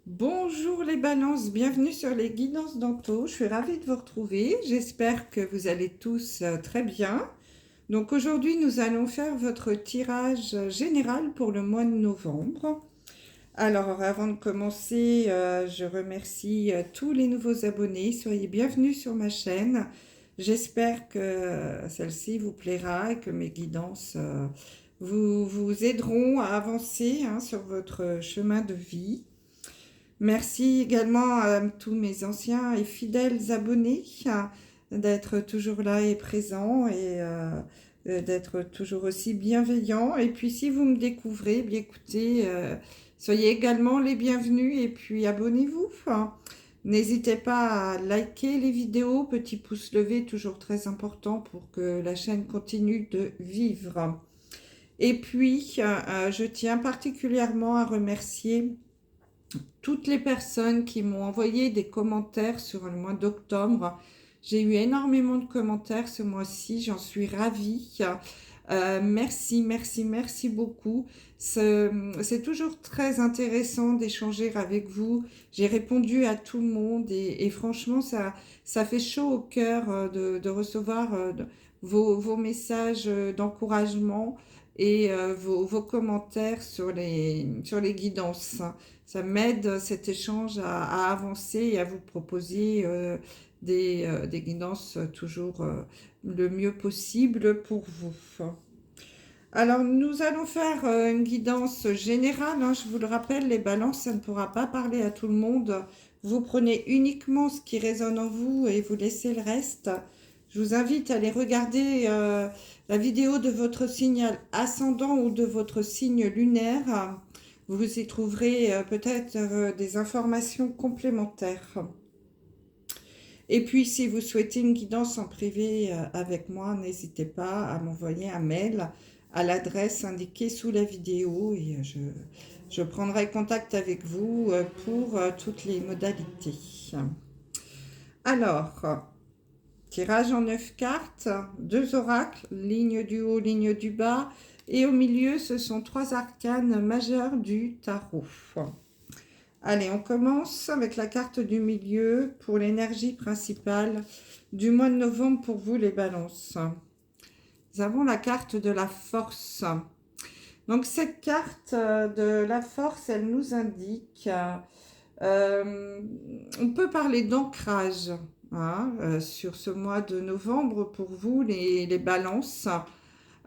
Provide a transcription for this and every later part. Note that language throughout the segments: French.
Bonjour les balances, bienvenue sur les guidances d'Anto. Je suis ravie de vous retrouver. J'espère que vous allez tous très bien. Donc aujourd'hui, nous allons faire votre tirage général pour le mois de novembre. Alors avant de commencer, je remercie tous les nouveaux abonnés. Soyez bienvenus sur ma chaîne. J'espère que celle-ci vous plaira et que mes guidances vous aideront à avancer sur votre chemin de vie. Merci également à tous mes anciens et fidèles abonnés d'être toujours là et présents et d'être toujours aussi bienveillants. Et puis si vous me découvrez, bien écoutez, soyez également les bienvenus et puis abonnez-vous. N'hésitez pas à liker les vidéos, petit pouce levé, toujours très important pour que la chaîne continue de vivre. Et puis, je tiens particulièrement à remercier toutes les personnes qui m'ont envoyé des commentaires sur le mois d'octobre. J'ai eu énormément de commentaires ce mois-ci, j'en suis ravie. Merci, merci, merci beaucoup. C'est toujours très intéressant d'échanger avec vous. J'ai répondu à tout le monde et franchement, ça fait chaud au cœur de recevoir vos messages d'encouragement et vos commentaires sur les guidances. Ça m'aide cet échange à avancer et à vous proposer des guidances toujours le mieux possible pour vous. Alors, nous allons faire une guidance générale. Je vous le rappelle, les balances, ça ne pourra pas parler à tout le monde. Vous prenez uniquement ce qui résonne en vous et vous laissez le reste. Je vous invite à aller regarder la vidéo de votre signe ascendant ou de votre signe lunaire. Vous y trouverez peut-être des informations complémentaires. Et puis, si vous souhaitez une guidance en privé avec moi, n'hésitez pas à m'envoyer un mail à l'adresse indiquée sous la vidéo et je prendrai contact avec vous pour toutes les modalités. Alors, tirage en 9 cartes, 2 oracles, ligne du haut, ligne du bas, et au milieu, ce sont 3 arcanes majeures du tarot. Allez, on commence avec la carte du milieu pour l'énergie principale du mois de novembre pour vous les balances. Nous avons la carte de la force. Donc cette carte de la force, elle nous indique, on peut parler d'ancrage sur ce mois de novembre pour vous les balances.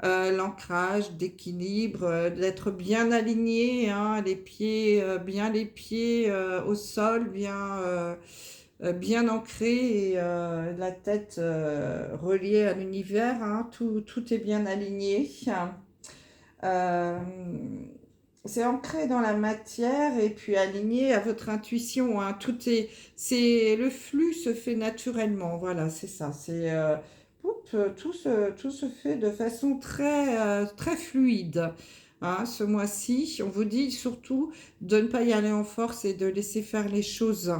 L'ancrage, d'équilibre, d'être bien aligné, bien les pieds au sol, bien ancré et la tête reliée à l'univers, tout est bien aligné. Euh, c'est ancré dans la matière et puis aligné à votre intuition. C'est le flux se fait naturellement. Voilà, c'est ça. Tout se fait de façon très fluide. Ce mois-ci, on vous dit surtout de ne pas y aller en force et de laisser faire les choses.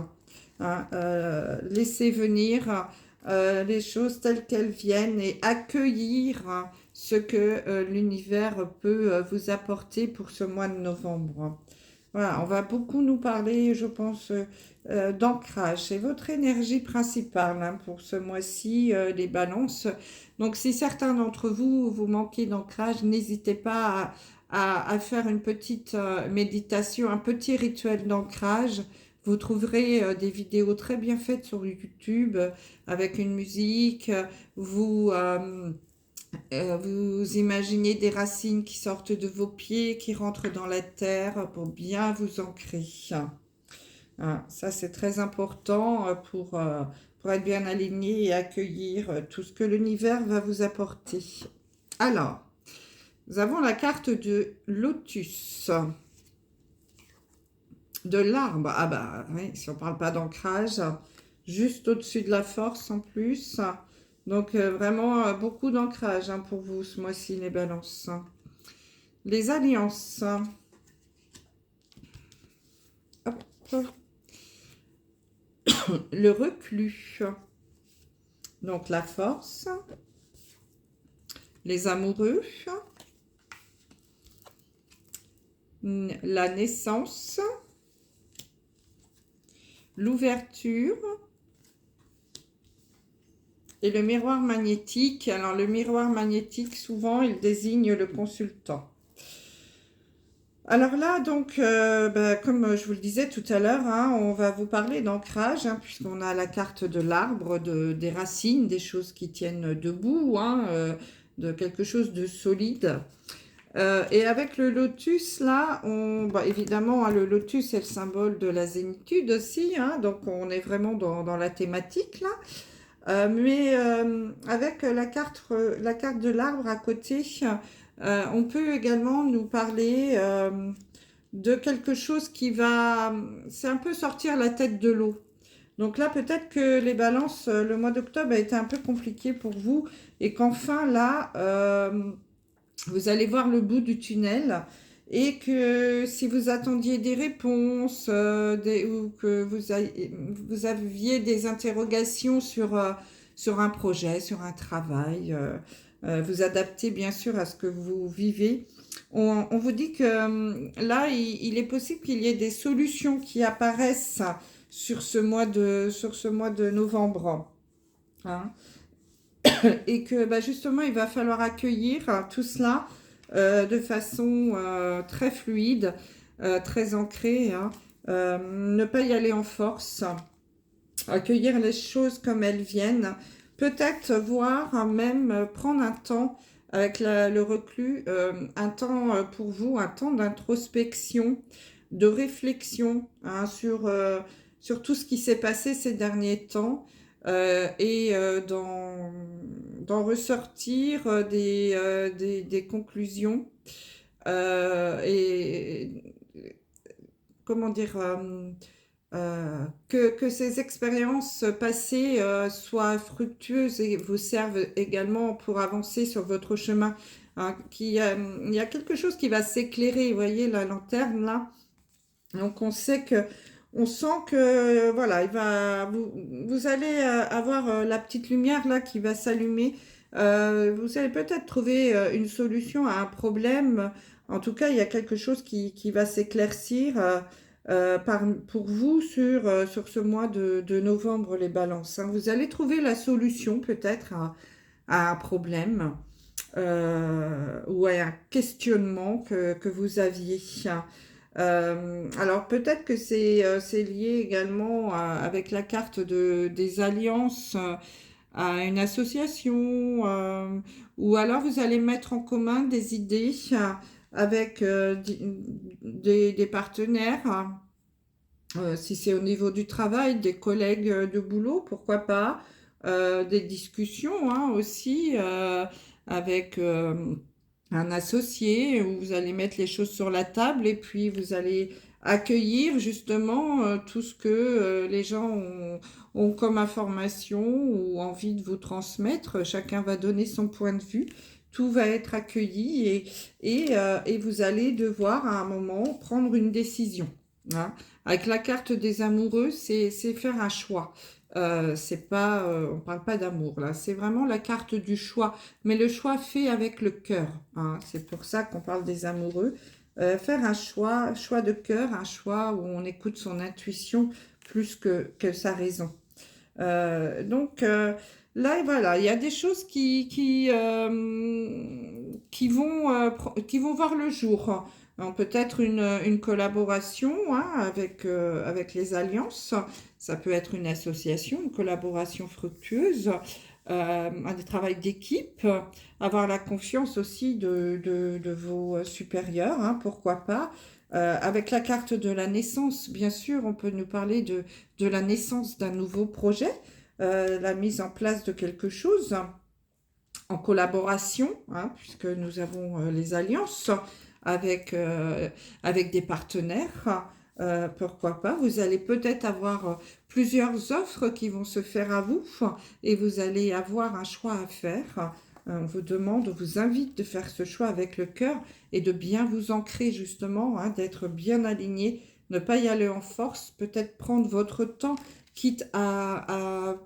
Laisser venir les choses telles qu'elles viennent et accueillir ce que l'univers peut vous apporter pour ce mois de novembre. Voilà, on va beaucoup nous parler, je pense, d'ancrage. C'est votre énergie principale pour ce mois-ci, les balances. Donc, si certains d'entre vous, vous manquez d'ancrage, n'hésitez pas à faire une petite méditation, un petit rituel d'ancrage. Vous trouverez des vidéos très bien faites sur YouTube avec une musique. Vous... vous imaginez des racines qui sortent de vos pieds, qui rentrent dans la terre pour bien vous ancrer. Ça, c'est très important pour être bien aligné et accueillir tout ce que l'univers va vous apporter. Alors, nous avons la carte de lotus, de l'arbre. Ah bah oui, si on ne parle pas d'ancrage, juste au-dessus de la force en plus. Donc vraiment beaucoup d'ancrage pour vous ce mois-ci, les balances. Les alliances. Hop. Le reclus. Donc la force. Les amoureux. La naissance. l'ouverture et le miroir magnétique. Alors, le miroir magnétique, souvent, il désigne le consultant. Alors là, donc, comme je vous le disais tout à l'heure, hein, on va vous parler d'ancrage, hein, puisqu'on a la carte de l'arbre, des racines, des choses qui tiennent debout, hein, de quelque chose de solide. Et avec le lotus, là, évidemment, hein, le lotus est le symbole de la zénitude aussi, hein, donc on est vraiment dans la thématique, là. Avec la carte de l'arbre à côté, on peut également nous parler de quelque chose qui va, c'est un peu sortir la tête de l'eau. Donc là, peut-être que les balances, le mois d'octobre a été un peu compliqué pour vous et qu'enfin, là, vous allez voir le bout du tunnel et que si vous attendiez des réponses ou que vous aviez des interrogations sur un projet, sur un travail, vous adaptez bien sûr à ce que vous vivez. On vous dit que là, il est possible qu'il y ait des solutions qui apparaissent sur ce mois de novembre. Hein. Et que justement, il va falloir accueillir tout cela de façon très fluide, très ancrée. Hein. Ne pas y aller en force, accueillir les choses comme elles viennent, peut-être voir même prendre un temps avec le reclus, un temps pour vous, un temps d'introspection, de réflexion hein, sur tout ce qui s'est passé ces derniers temps et d'en ressortir des conclusions et comment dire que ces expériences passées soient fructueuses et vous servent également pour avancer sur votre chemin. Hein, il y a quelque chose qui va s'éclairer, vous voyez la lanterne là. Donc on sait que, on sent que voilà, vous allez avoir la petite lumière là qui va s'allumer. Vous allez peut-être trouver une solution à un problème. En tout cas, il y a quelque chose qui va s'éclaircir. Pour vous sur ce mois de novembre, les balances. Hein. Vous allez trouver la solution peut-être à un problème ou à un questionnement que vous aviez. Alors peut-être que c'est lié également avec la carte des alliances à une association ou alors vous allez mettre en commun des idées avec des partenaires, si c'est au niveau du travail, des collègues de boulot, pourquoi pas, des discussions hein, aussi avec un associé où vous allez mettre les choses sur la table et puis vous allez accueillir justement tout ce que les gens ont comme information ou envie de vous transmettre. Chacun va donner son point de vue. Tout va être accueilli et vous allez devoir à un moment prendre une décision. Hein. Avec la carte des amoureux, c'est faire un choix. C'est pas, on parle pas d'amour là, c'est vraiment la carte du choix, mais le choix fait avec le cœur. Hein. C'est pour ça qu'on parle des amoureux. Faire un choix de cœur, un choix où on écoute son intuition plus que sa raison. Donc là, voilà, il y a des choses qui vont voir le jour. Peut-être une collaboration hein, avec les alliances. Ça peut être une association, une collaboration fructueuse, un travail d'équipe, avoir la confiance aussi de vos supérieurs, hein, pourquoi pas. Avec la carte de la naissance, bien sûr, on peut nous parler de la naissance d'un nouveau projet, la mise en place de quelque chose en collaboration, hein, puisque nous avons les alliances avec des partenaires. Pourquoi pas, vous allez peut-être avoir plusieurs offres qui vont se faire à vous et vous allez avoir un choix à faire. On vous demande, on vous invite de faire ce choix avec le cœur et de bien vous ancrer justement, hein, d'être bien aligné, ne pas y aller en force, peut-être prendre votre temps, quitte à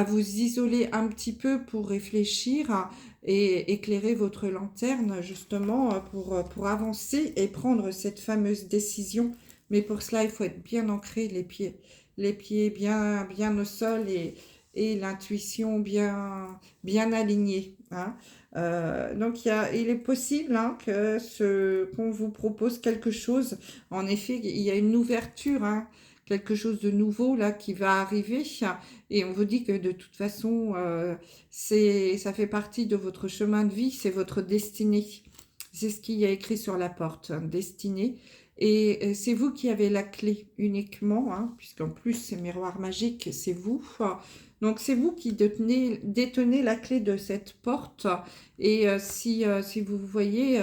vous isoler un petit peu pour réfléchir et éclairer votre lanterne justement pour avancer et prendre cette fameuse décision. Mais pour cela, il faut être bien ancré, les pieds bien au sol et l'intuition bien alignée. Hein. Donc il est possible hein, qu'on vous propose quelque chose. En effet, il y a une ouverture, hein, quelque chose de nouveau là qui va arriver. Et on vous dit que de toute façon, ça fait partie de votre chemin de vie, c'est votre destinée. C'est ce qu'il y a écrit sur la porte, hein, destinée. Et c'est vous qui avez la clé uniquement, hein, puisqu'en plus, c'est miroir magique, c'est vous. Donc, c'est vous qui détenez la clé de cette porte. Et si vous voyez,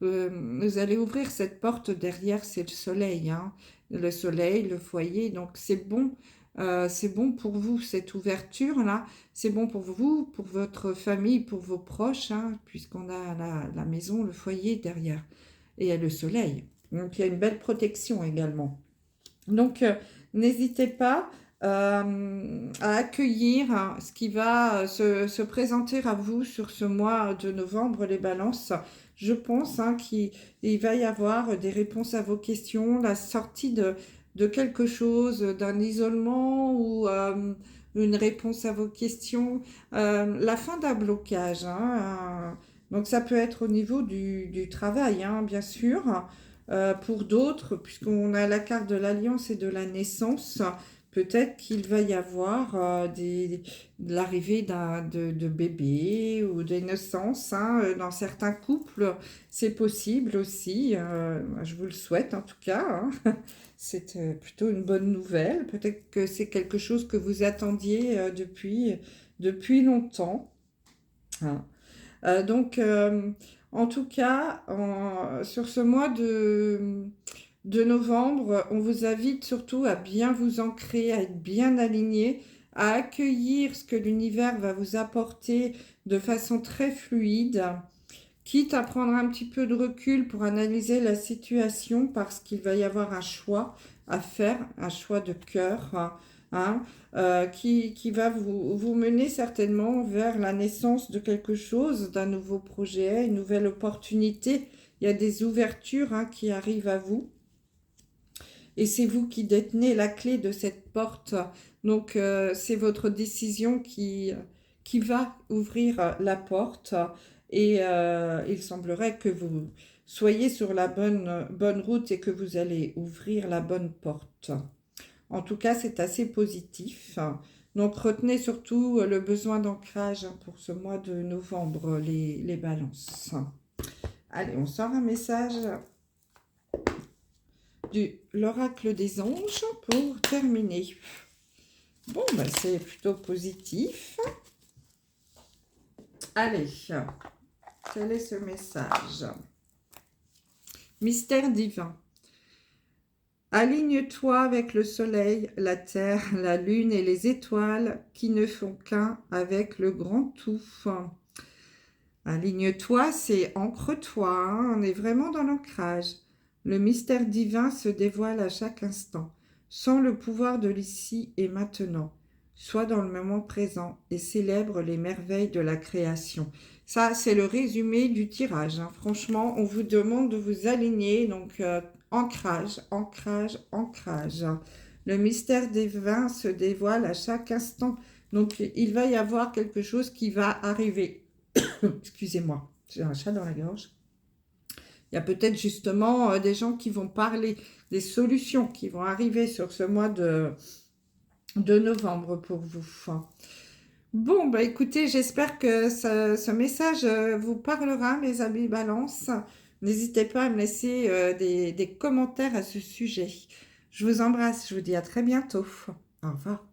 vous allez ouvrir cette porte derrière, c'est le soleil. Hein, le soleil, le foyer. Donc, c'est bon pour vous, cette ouverture-là. C'est bon pour vous, pour votre famille, pour vos proches, hein, puisqu'on a la maison, le foyer derrière. Et il y a le soleil. Donc, il y a une belle protection également. Donc, n'hésitez pas à accueillir hein, ce qui va se présenter à vous sur ce mois de novembre, les balances. Je pense hein, qu'il va y avoir des réponses à vos questions, la sortie de quelque chose, d'un isolement ou une réponse à vos questions, la fin d'un blocage. Hein, donc, ça peut être au niveau du travail, hein, bien sûr. Pour d'autres, puisqu'on a la carte de l'alliance et de la naissance, peut-être qu'il va y avoir l'arrivée de bébés ou des naissances. Hein, dans certains couples, c'est possible aussi. Je vous le souhaite en tout cas. Hein. C'est plutôt une bonne nouvelle. Peut-être que c'est quelque chose que vous attendiez depuis longtemps. Hein. Donc, en tout cas, sur ce mois de novembre, on vous invite surtout à bien vous ancrer, à être bien aligné, à accueillir ce que l'univers va vous apporter de façon très fluide, quitte à prendre un petit peu de recul pour analyser la situation parce qu'il va y avoir un choix à faire, un choix de cœur, hein, qui va vous mener certainement vers la naissance de quelque chose, d'un nouveau projet, une nouvelle opportunité. Il y a des ouvertures hein, qui arrivent à vous. Et c'est vous qui détenez la clé de cette porte. Donc, c'est votre décision qui va ouvrir la porte. Et il semblerait que vous soyez sur la bonne route et que vous allez ouvrir la bonne porte. En tout cas, c'est assez positif. Donc, retenez surtout le besoin d'ancrage pour ce mois de novembre, les balances. Allez, on sort un message de l'oracle des anges pour terminer. Bon, ben, c'est plutôt positif. Allez, quel est ce message? Mystère divin. Aligne-toi avec le soleil, la terre, la lune et les étoiles qui ne font qu'un avec le grand tout. Aligne-toi, c'est ancre-toi, hein, on est vraiment dans l'ancrage. Le mystère divin se dévoile à chaque instant, sans le pouvoir de l'ici et maintenant. Sois dans le moment présent et célèbre les merveilles de la création. Ça, c'est le résumé du tirage. Hein. Franchement, on vous demande de vous aligner, donc ancrage, ancrage, ancrage. Le mystère divin se dévoile à chaque instant. Donc, il va y avoir quelque chose qui va arriver. Excusez-moi, j'ai un chat dans la gorge. Il y a peut-être justement des gens qui vont parler, des solutions qui vont arriver sur ce mois de novembre pour vous. Bon, bah écoutez, j'espère que ce message vous parlera, mes amis Balance. N'hésitez pas à me laisser des commentaires à ce sujet. Je vous embrasse, je vous dis à très bientôt. Au revoir.